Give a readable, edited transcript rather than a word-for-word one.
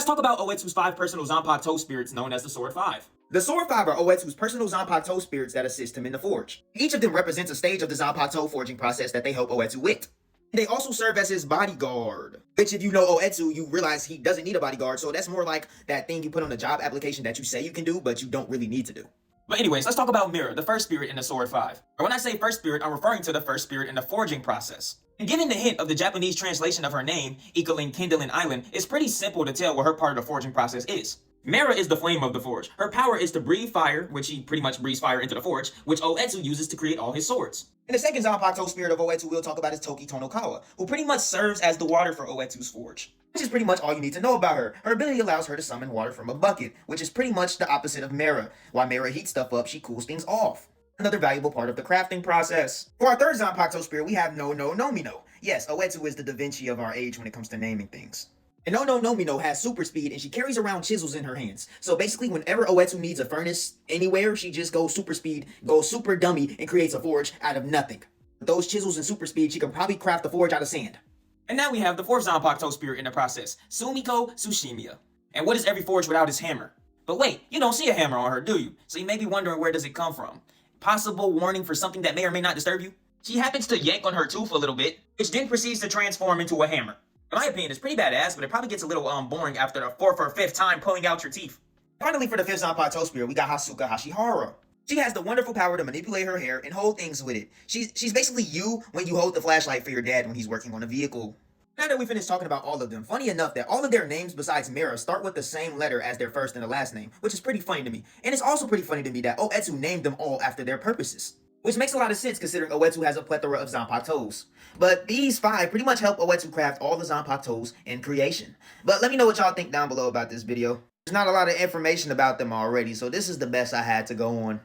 let's talk about Oetsu's 5 personal zanpakuto spirits known as the Sword 5. The Sword 5 are Oetsu's personal zanpakuto spirits that assist him in the forge. Each of them represents a stage of the zanpakuto forging process that they help Oetsu with. They also serve as his bodyguard, which if you know Oetsu, you realize he doesn't need a bodyguard, so that's more like that thing you put on a job application that you say you can do, but you don't really need to do. But anyways, let's talk about Mira, the first spirit in the Sword 5. Or when I say first spirit, I'm referring to the first spirit in the forging process. And given the hint of the Japanese translation of her name, equaling Kindling Island, it's pretty simple to tell what her part of the forging process is. Mira is the flame of the forge. Her power is to breathe fire, which she pretty much breathes fire into the forge, which Oetsu uses to create all his swords. And the second zanpakuto spirit of Oetsu we'll talk about is Toki Tonokawa, who pretty much serves as the water for Oetsu's forge. Which is pretty much all you need to know about her. Her ability allows her to summon water from a bucket, which is pretty much the opposite of Mira. While Mira heats stuff up, she cools things off. Another valuable part of the crafting process. For our third zanpakuto spirit, we have No No Nomino. Yes, Oetsu is the Da Vinci of our age when it comes to naming things. And No No Nomino has super speed and she carries around chisels in her hands. So basically whenever Oetsu needs a furnace anywhere, she just goes super speed, goes super dummy, and creates a forge out of nothing. With those chisels and super speed, she can probably craft a forge out of sand. And now we have the fourth zanpakuto spirit in the process, Sumiko Tsushimiya. And what is every forge without his hammer? But wait, you don't see a hammer on her, do you? So you may be wondering, where does it come from? Possible warning for something that may or may not disturb you? She happens to yank on her tooth a little bit, which then proceeds to transform into a hammer. In my opinion, it's pretty badass, but it probably gets a little boring after the 4th or 5th time pulling out your teeth. Finally, for the fifth zanpakuto spirit, we got Hasuka Hashihara. She has the wonderful power to manipulate her hair and hold things with it. She's basically you when you hold the flashlight for your dad when he's working on a vehicle. Now that we finished talking about all of them, funny enough that all of their names besides Mira start with the same letter as their first and the last name, which is pretty funny to me. And it's also pretty funny to me that Oetsu named them all after their purposes. Which makes a lot of sense considering Oetsu has a plethora of zanpakutos. But these 5 pretty much help Oetsu craft all the zanpakutos in creation. But let me know what y'all think down below about this video. There's not a lot of information about them already, so this is the best I had to go on.